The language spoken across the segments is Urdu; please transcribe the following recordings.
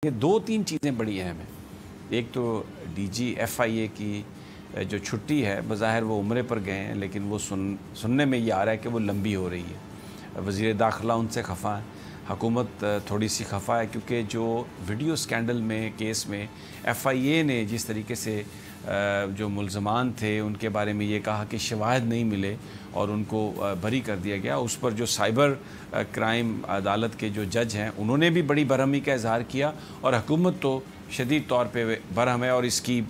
یہ دو تین چیزیں بڑی اہم ہیں۔ ایک تو ڈی جی ایف آئی اے کی جو چھٹی ہے، بظاہر وہ عمرے پر گئے ہیں، لیکن وہ سننے میں یہ آ رہا ہے کہ وہ لمبی ہو رہی ہے۔ وزیر داخلہ ان سے خفا ہے، حکومت تھوڑی سی خفا ہے، کیونکہ جو ویڈیو سکینڈل میں کیس میں ایف آئی اے نے جس طریقے سے جو ملزمان تھے ان کے بارے میں یہ کہا کہ شواہد نہیں ملے اور ان کو بری کر دیا گیا، اس پر جو سائبر کرائم عدالت کے جو جج ہیں انہوں نے بھی بڑی برہمی کا اظہار کیا، اور حکومت تو شدید طور پہ برہم ہے اور اس کی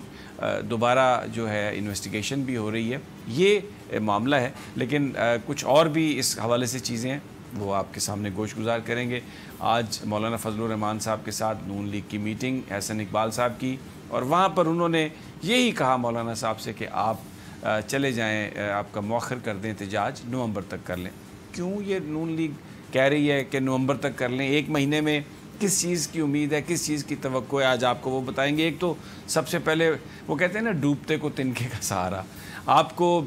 دوبارہ جو ہے انویسٹیگیشن بھی ہو رہی ہے۔ یہ معاملہ ہے، لیکن کچھ اور بھی اس حوالے سے چیزیں ہیں، وہ آپ کے سامنے گوش گزار کریں گے۔ آج مولانا فضل الرحمان صاحب کے ساتھ نون لیگ کی میٹنگ احسن اقبال صاحب کی، اور وہاں پر انہوں نے یہی کہا مولانا صاحب سے کہ آپ چلے جائیں، آپ کا مؤخر کر دیں احتجاج، نومبر تک کر لیں۔ کیوں یہ نون لیگ کہہ رہی ہے کہ نومبر تک کر لیں؟ ایک مہینے میں کس چیز کی امید ہے، کس چیز کی توقع ہے، آج آپ کو وہ بتائیں گے۔ ایک تو سب سے پہلے وہ کہتے ہیں نا، ڈوبتے کو تنکے کا سہارا۔ آپ کو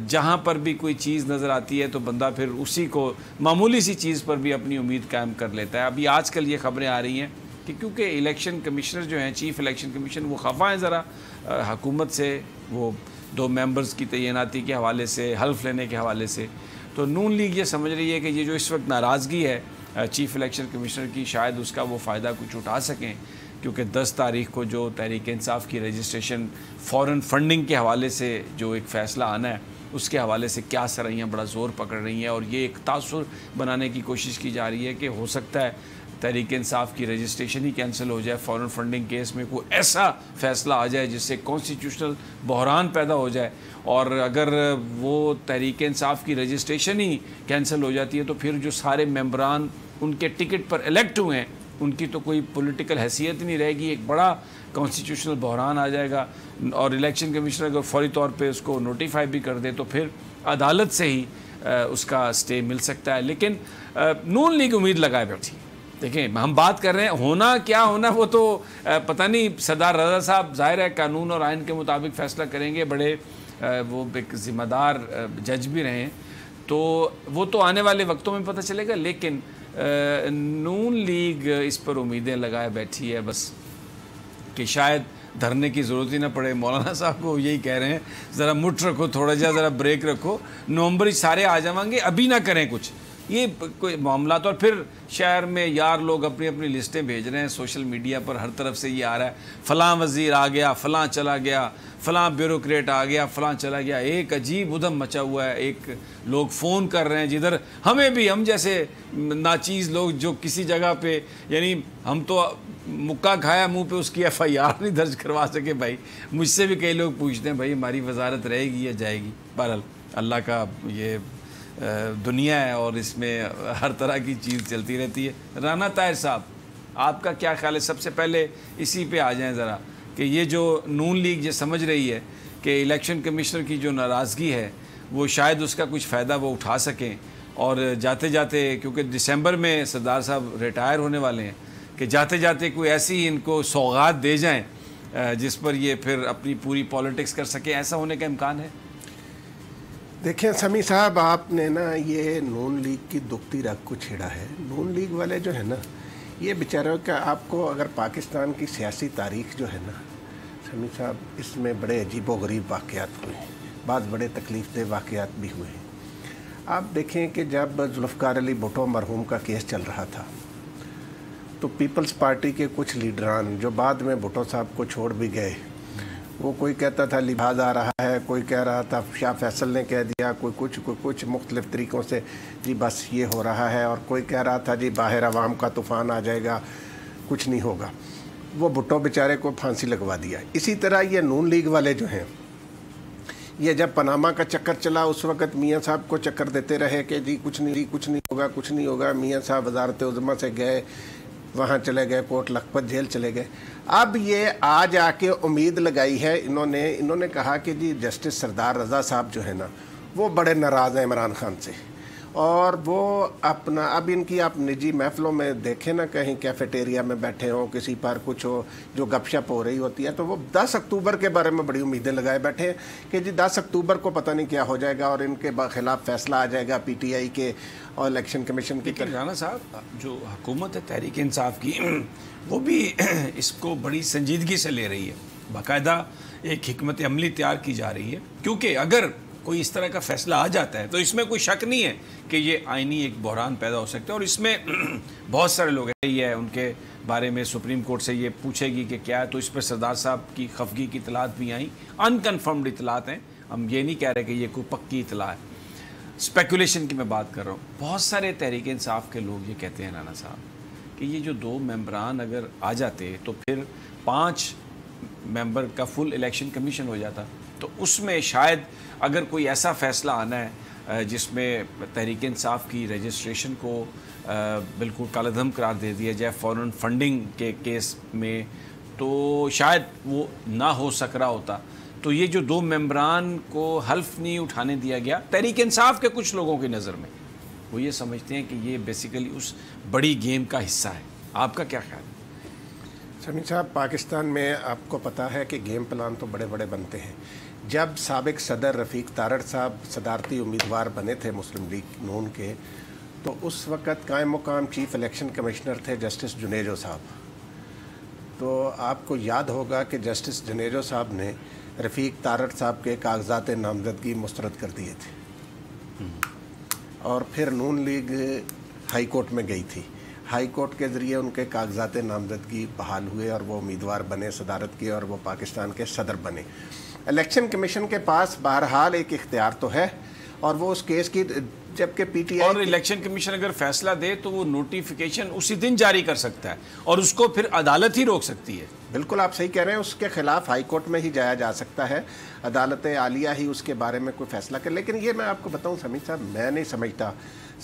جہاں پر بھی کوئی چیز نظر آتی ہے تو بندہ پھر اسی کو، معمولی سی چیز پر بھی اپنی امید قائم کر لیتا ہے۔ ابھی آج کل یہ خبریں آ رہی ہیں کہ کیونکہ الیکشن کمشنر جو ہیں، چیف الیکشن کمیشن، وہ خفا ہیں ذرا حکومت سے، وہ 2 ممبرز کی تعیناتی کے حوالے سے، حلف لینے کے حوالے سے، تو نون لیگ یہ سمجھ رہی ہے کہ یہ جو اس وقت ناراضگی ہے چیف الیکشن کمشنر کی، شاید اس کا وہ فائدہ کچھ اٹھا سکیں، کیونکہ 10 تاریخ کو جو تحریک انصاف کی رجسٹریشن فورن فنڈنگ کے حوالے سے جو ایک فیصلہ آنا ہے، اس کے حوالے سے کیا سرائیاں بڑا زور پکڑ رہی ہیں، اور یہ ایک تاثر بنانے کی کوشش کی جا رہی ہے کہ ہو سکتا ہے تحریک انصاف کی رجسٹریشن ہی کینسل ہو جائے، فورن فنڈنگ کیس میں کوئی ایسا فیصلہ آ جائے جس سے کانسٹیٹیوشنل بحران پیدا ہو جائے، اور اگر وہ تحریک انصاف کی رجسٹریشن ہی کینسل ہو جاتی ہے تو پھر جو سارے ممبران ان کے ٹکٹ پر الیکٹ ہوئے ہیں ان کی تو کوئی پولیٹیکل حیثیت نہیں رہے گی، ایک بڑا کانسٹیٹیوشنل بحران آ جائے گا، اور الیکشن کمشنر اگر فوری طور پہ اس کو نوٹیفائی بھی کر دے تو پھر عدالت سے ہی اس کا سٹے مل سکتا ہے۔ لیکن نون لیگ امید لگائے بیٹھی۔ دیکھیں، ہم بات کر رہے ہیں ہونا کیا ہونا، وہ تو پتہ نہیں، سردار رضا صاحب ظاہر ہے قانون اور آئین کے مطابق فیصلہ کریں گے، بڑے وہ ایک ذمہ دار جج بھی رہے ہیں، تو وہ تو آنے والے وقتوں میں پتہ چلے گا۔ لیکن نون لیگ اس پر امیدیں لگائے بیٹھی ہے بس کہ شاید دھرنے کی ضرورت ہی نہ پڑے۔ مولانا صاحب کو یہی کہہ رہے ہیں، ذرا مٹھ رکھو، تھوڑا جا ذرا بریک رکھو، نومبر سارے آ جائیں گے، ابھی نہ کریں کچھ، یہ کوئی معاملات۔ اور پھر شہر میں یار لوگ اپنی اپنی لسٹیں بھیج رہے ہیں، سوشل میڈیا پر ہر طرف سے یہ آ رہا ہے، فلاں وزیر آ گیا، فلاں چلا گیا، فلاں بیوروکریٹ آ گیا، فلاں چلا گیا، ایک عجیب ادھم مچا ہوا ہے۔ ایک لوگ فون کر رہے ہیں جدھر ہمیں بھی، ہم جیسے ناچیز لوگ جو کسی جگہ پہ، یعنی ہم تو مکہ کھایا منہ پہ، اس کی ایف آئی آر نہیں درج کروا سکے۔ بھائی مجھ سے بھی کئی لوگ پوچھتے ہیں، بھائی ہماری وزارت رہے گی یا جائے گی؟ بہرحال اللہ کا یہ دنیا ہے اور اس میں ہر طرح کی چیز چلتی رہتی ہے۔ رانا طاہر صاحب، آپ کا کیا خیال ہے؟ سب سے پہلے اسی پہ آ جائیں ذرا، کہ یہ جو نون لیگ یہ سمجھ رہی ہے کہ الیکشن کمشنر کی جو ناراضگی ہے وہ شاید اس کا کچھ فائدہ وہ اٹھا سکیں، اور جاتے جاتے، کیونکہ دسمبر میں سردار صاحب ریٹائر ہونے والے ہیں، کہ جاتے جاتے کوئی ایسی ان کو سوغات دے جائیں جس پر یہ پھر اپنی پوری پالیٹکس کر سکیں، ایسا ہونے کا امکان ہے؟ دیکھیں سمیع صاحب، آپ نے نا یہ نون لیگ کی دکھتی رگ کو چھیڑا ہے۔ نون لیگ والے جو ہے نا، یہ بیچاروں کا، آپ کو اگر پاکستان کی سیاسی تاریخ جو ہے نا سمیع صاحب، اس میں بڑے عجیب و غریب واقعات ہوئے ہیں، بعض بڑے تکلیف دہ واقعات بھی ہوئے ہیں۔ آپ دیکھیں کہ جب ذوالفقار علی بھٹو مرحوم کا کیس چل رہا تھا تو پیپلز پارٹی کے کچھ لیڈران جو بعد میں بھٹو صاحب کو چھوڑ بھی گئے، وہ کوئی کہتا تھا لباس آ رہا ہے، کوئی کہہ رہا تھا شاہ فیصل نے کہہ دیا، کوئی کچھ مختلف طریقوں سے جی بس یہ ہو رہا ہے، اور کوئی کہہ رہا تھا جی باہر عوام کا طوفان آ جائے گا، کچھ نہیں ہوگا۔ وہ بھٹو بیچارے کو پھانسی لگوا دیا۔ اسی طرح یہ نون لیگ والے جو ہیں، یہ جب پاناما کا چکر چلا اس وقت میاں صاحب کو چکر دیتے رہے کہ جی کچھ نہیں ہوگا۔ میاں صاحب وزارت عظمیٰ سے گئے، وہاں چلے گئے، کوٹ لکھپت جیل چلے گئے۔ اب یہ آج آ کے امید لگائی ہے انہوں نے کہا کہ جی جسٹس سردار رضا صاحب جو ہے نا، وہ بڑے ناراض ہیں عمران خان سے، اور وہ اپنا اب ان کی آپ نجی محفلوں میں دیکھیں نا، کہیں کیفیٹیریا میں بیٹھے ہوں، کسی پر کچھ ہو جو گپ شپ ہو رہی ہوتی ہے، تو وہ 10 اکتوبر کے بارے میں بڑی امیدیں لگائے بیٹھے ہیں کہ جی 10 اکتوبر کو پتہ نہیں کیا ہو جائے گا اور ان کے خلاف فیصلہ آ جائے گا پی ٹی آئی کے اور الیکشن کمیشن کی لیکن رانا صاحب، جو حکومت ہے تحریک انصاف کی، وہ بھی اس کو بڑی سنجیدگی سے لے رہی ہے، باقاعدہ ایک حکمت عملی تیار کی جا رہی ہے، کیونکہ اگر کوئی اس طرح کا فیصلہ آ جاتا ہے تو اس میں کوئی شک نہیں ہے کہ یہ آئینی ایک بحران پیدا ہو سکتا ہے، اور اس میں بہت سارے لوگ ہیں، یہ ان کے بارے میں سپریم کورٹ سے یہ پوچھے گی کہ کیا ہے، تو اس پر سردار صاحب کی خفگی کی اطلاعات بھی آئیں، انکنفرمڈ اطلاعات ہیں، ہم یہ نہیں کہہ رہے کہ یہ کوئی پکی اطلاع ہے، اسپیکولیشن کی میں بات کر رہا ہوں۔ بہت سارے تحریک انصاف کے لوگ یہ کہتے ہیں رانا صاحب کہ یہ جو 2 ممبران اگر آ جاتے تو پھر 5 ممبر کا فل الیکشن کمیشن ہو جاتا، تو اس میں شاید اگر کوئی ایسا فیصلہ آنا ہے جس میں تحریک انصاف کی رجسٹریشن کو بالکل کالعدم قرار دے دیا جائے فورن فنڈنگ کے کیس میں، تو شاید وہ نہ ہو سک رہا ہوتا۔ تو یہ جو 2 ممبران کو حلف نہیں اٹھانے دیا گیا، تحریک انصاف کے کچھ لوگوں کی نظر میں وہ یہ سمجھتے ہیں کہ یہ بیسیکلی اس بڑی گیم کا حصہ ہے۔ آپ کا کیا خیال ہے؟ سمیع صاحب، پاکستان میں آپ کو پتہ ہے کہ گیم پلان تو بڑے بڑے بنتے ہیں۔ جب سابق صدر رفیق تارڑ صاحب صدارتی امیدوار بنے تھے مسلم لیگ نون کے، تو اس وقت قائم مقام چیف الیکشن کمشنر تھے جسٹس جنیجو صاحب۔ تو آپ کو یاد ہوگا کہ جسٹس جنیجو صاحب نے رفیق تارڑ صاحب کے کاغذات نامزدگی مسترد کر دیے تھے، اور پھر نون لیگ ہائی کورٹ میں گئی تھی، ہائی کورٹ کے ذریعے ان کے کاغذات نامزدگی بحال ہوئے اور وہ امیدوار بنے صدارت کے، اور وہ پاکستان کے صدر بنے۔ الیکشن کمیشن کے پاس بہرحال ایک اختیار تو ہے، اور وہ اس کیس کی، جبکہ پی ٹی آئی اور الیکشن کمیشن اگر فیصلہ دے تو وہ نوٹیفیکیشن اسی دن جاری کر سکتا ہے، اور اس کو پھر عدالت ہی روک سکتی ہے۔ بالکل آپ صحیح کہہ رہے ہیں، اس کے خلاف ہائی کورٹ میں ہی جایا جا سکتا ہے، عدالت عالیہ ہی اس کے بارے میں کوئی فیصلہ کرے۔ لیکن یہ میں آپ کو بتاؤں سمیع صاحب، میں نہیں سمجھتا،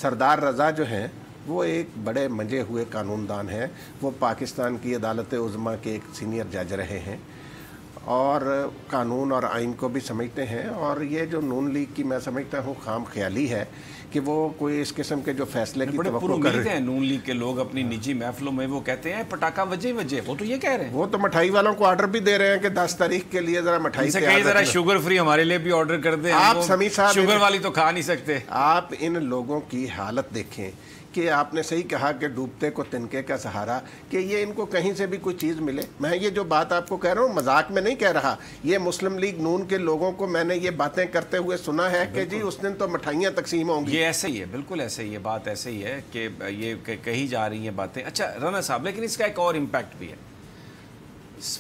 سردار رضا جو ہیں وہ ایک بڑے منجے ہوئے قانون دان ہیں، وہ پاکستان کی عدالت عظمیٰ کے ایک سینئر جج رہے ہیں اور قانون اور آئین کو بھی سمجھتے ہیں، اور یہ جو نون لیگ کی میں سمجھتا ہوں خام خیالی ہے کہ وہ کوئی اس قسم کے جو فیصلے کی توقع کر رہے ہیں۔ نون لیگ کے لوگ اپنی نجی محفلوں میں وہ کہتے ہیں پٹاخہ وجے، وہ تو یہ کہہ رہے ہیں، وہ تو مٹھائی والوں کو آرڈر بھی دے رہے ہیں کہ 10 تاریخ کے لیے ذرا مٹھائی ذرا شوگر فری ہمارے لیے بھی آرڈر کر دیں، آپ سمیع صاحب شوگر والی تو کھا نہیں سکتے۔ آپ ان لوگوں کی حالت دیکھیں کہ آپ نے صحیح کہا کہ ڈوبتے کو تنکے کا سہارا، کہ یہ ان کو کہیں سے بھی کوئی چیز ملے۔ میں یہ جو بات آپ کو کہہ رہا ہوں مذاق میں نہیں کہہ رہا، یہ مسلم لیگ نون کے لوگوں کو میں نے یہ باتیں کرتے ہوئے سنا ہے کہ جی اس دن تو مٹھائیاں تقسیم ہوں گی۔ یہ ایسے ہی ہے، بالکل ایسے ہی ہے، بات ایسے ہی ہے کہ یہ کہی جا رہی ہیں باتیں۔ اچھا رانا صاحب، لیکن اس کا ایک اور امپیکٹ بھی ہے۔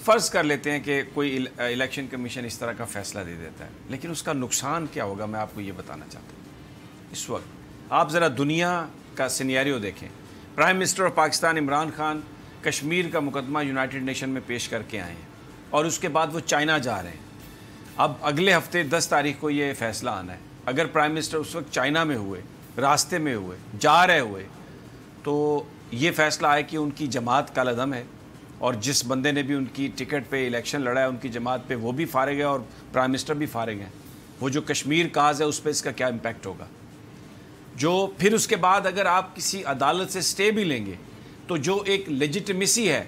فرض کر لیتے ہیں کہ کوئی الیکشن کمیشن اس طرح کا فیصلہ دے دیتا ہے، لیکن اس کا نقصان کیا ہوگا میں آپ کو یہ بتانا چاہتا ہوں۔ اس وقت آپ ذرا دنیا کا سینیریو دیکھیں، prime minister of Pakistan Imran Khan Kashmir کا مقدمہ یونائٹڈ نیشن میں پیش کر کے آئے ہیں، اور اس کے بعد وہ چائنا جا رہے ہیں۔ اب اگلے ہفتے 10 تاریخ کو یہ فیصلہ آنا ہے۔ اگر پرائم منسٹر اس وقت چائنا میں ہوئے، راستے میں ہوئے، جا رہے ہوئے، تو یہ فیصلہ آئے کہ ان کی جماعت کالعدم ہے، اور جس بندے نے بھی ان کی ٹکٹ پہ الیکشن لڑا ہے ان کی جماعت پہ، وہ بھی فارغ ہے اور پرائم منسٹر بھی فارغ ہیں، وہ جو کشمیر کاز ہے اس پہ اس کا کیا امپیکٹ ہوگا؟ جو پھر اس کے بعد اگر آپ کسی عدالت سے سٹے بھی لیں گے تو جو ایک لیجیٹمیسی ہے،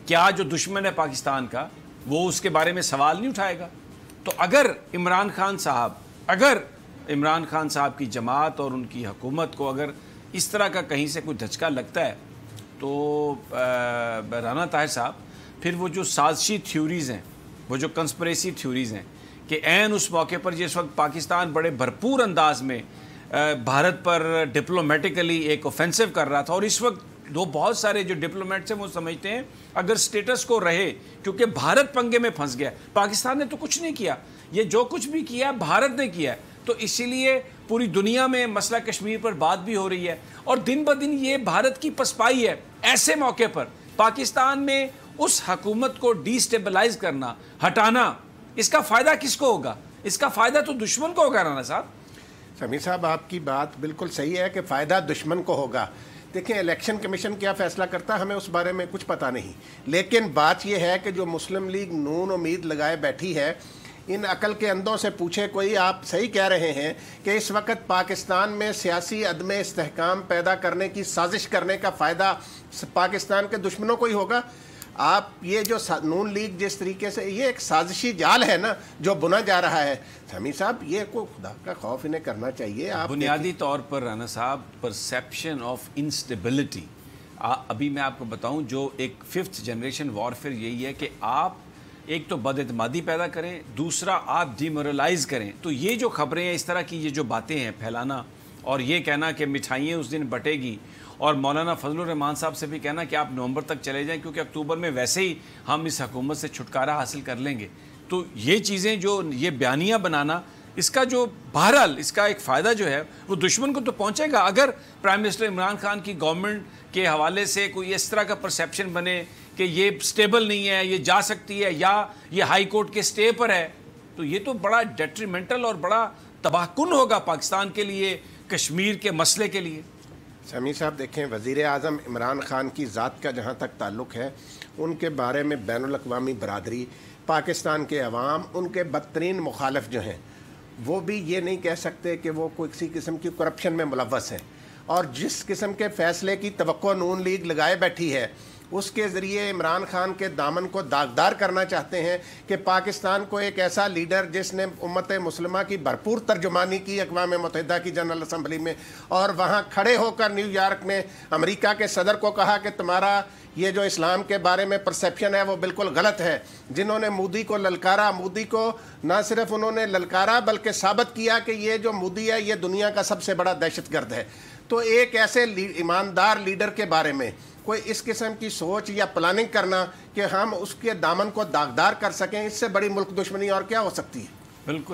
کیا جو دشمن ہے پاکستان کا وہ اس کے بارے میں سوال نہیں اٹھائے گا؟ تو اگر عمران خان صاحب کی جماعت اور ان کی حکومت کو اگر اس طرح کا کہیں سے کوئی دھچکا لگتا ہے تو رانا طاہر صاحب، پھر وہ جو سازشی تھیوریز ہیں، وہ جو کنسپریسی تھیوریز ہیں کہ عین اس موقع پر جس وقت پاکستان بڑے بھرپور انداز میں بھارت پر ڈپلومیٹیکلی ایک اوفینسو کر رہا تھا، اور اس وقت بہت سارے جو ڈپلومیٹس ہیں وہ سمجھتے ہیں اگر سٹیٹس کو رہے، کیونکہ بھارت پنگے میں پھنس گیا، پاکستان نے تو کچھ نہیں کیا، یہ جو کچھ بھی کیا بھارت نے کیا، تو اسی لیے پوری دنیا میں مسئلہ کشمیر پر بات بھی ہو رہی ہے، اور دن بدن یہ بھارت کی پسپائی ہے۔ ایسے موقع پر پاکستان میں اس حکومت کو ڈی سٹیبلائز کرنا، ہٹانا، اس کا فائدہ کس کو ہوگا؟ اس کا فائدہ تو دشمن کو ہوگا رانا صاحب۔ سمیع صاحب، آپ کی بات بالکل صحیح ہے کہ فائدہ دشمن کو ہوگا۔ دیکھیں الیکشن کمیشن کیا فیصلہ کرتا ہے ہمیں اس بارے میں کچھ پتہ نہیں، لیکن بات یہ ہے کہ جو مسلم لیگ نون امید لگائے بیٹھی ہے، ان عقل کے اندھوں سے پوچھے کوئی. آپ صحیح کہہ رہے ہیں کہ اس وقت پاکستان میں سیاسی عدم استحکام پیدا کرنے کی سازش کرنے کا فائدہ پاکستان کے دشمنوں کو ہی ہوگا. آپ یہ جو نون لیگ جس طریقے سے یہ ایک سازشی جال ہے نا جو بنا جا رہا ہے, سمیع صاحب یہ کوئی خدا کا خوف انہیں کرنا چاہیے. آپ بنیادی طور پر رانا صاحب پرسیپشن آف انسٹیبلٹی, ابھی میں آپ کو بتاؤں جو ایک 5th جنریشن وارفیئر یہی ہے کہ آپ ایک تو بد اعتمادی پیدا کریں, دوسرا آپ ڈیمورلائز کریں. تو یہ جو خبریں ہیں اس طرح کی یہ جو باتیں ہیں پھیلانا اور یہ کہنا کہ مٹھائیاں اس دن بٹے گی, اور مولانا فضل الرحمان صاحب سے بھی کہنا کہ آپ نومبر تک چلے جائیں کیونکہ اکتوبر میں ویسے ہی ہم اس حکومت سے چھٹکارا حاصل کر لیں گے. تو یہ چیزیں جو یہ بیانیہ بنانا, اس کا جو بہرحال اس کا ایک فائدہ جو ہے وہ دشمن کو تو پہنچے گا. اگر پرائم منسٹر عمران خان کی گورنمنٹ کے حوالے سے کوئی اس طرح کا پرسیپشن بنے کہ یہ سٹیبل نہیں ہے, یہ جا سکتی ہے یا یہ ہائی کورٹ کے سٹے پر ہے, تو یہ تو بڑا ڈیٹریمنٹل اور بڑا تباہ کن ہوگا پاکستان کے لیے, کشمیر کے مسئلے کے لیے. سمیع صاحب دیکھیں, وزیر اعظم عمران خان کی ذات کا جہاں تک تعلق ہے, ان کے بارے میں بین الاقوامی برادری, پاکستان کے عوام, ان کے بدترین مخالف جو ہیں وہ بھی یہ نہیں کہہ سکتے کہ وہ کوئی کسی قسم کی کرپشن میں ملوث ہیں. اور جس قسم کے فیصلے کی توقع نون لیگ لگائے بیٹھی ہے اس کے ذریعے عمران خان کے دامن کو داغدار کرنا چاہتے ہیں کہ پاکستان کو ایک ایسا لیڈر جس نے امت مسلمہ کی بھرپور ترجمانی کی اقوام متحدہ کی جنرل اسمبلی میں, اور وہاں کھڑے ہو کر نیو یارک میں امریکہ کے صدر کو کہا کہ تمہارا یہ جو اسلام کے بارے میں پرسیپشن ہے وہ بالکل غلط ہے. جنہوں نے مودی کو للکارا, مودی کو نہ صرف انہوں نے للکارا بلکہ ثابت کیا کہ یہ جو مودی ہے یہ دنیا کا سب سے بڑا دہشت گرد ہے. تو ایک ایسے ایماندار لیڈر کے بارے میں کوئی اس قسم کی سوچ یا پلاننگ کرنا کہ ہم اس کے دامن کو داغدار کر سکیں, اس سے بڑی ملک دشمنی اور کیا ہو سکتی ہے. بالکل.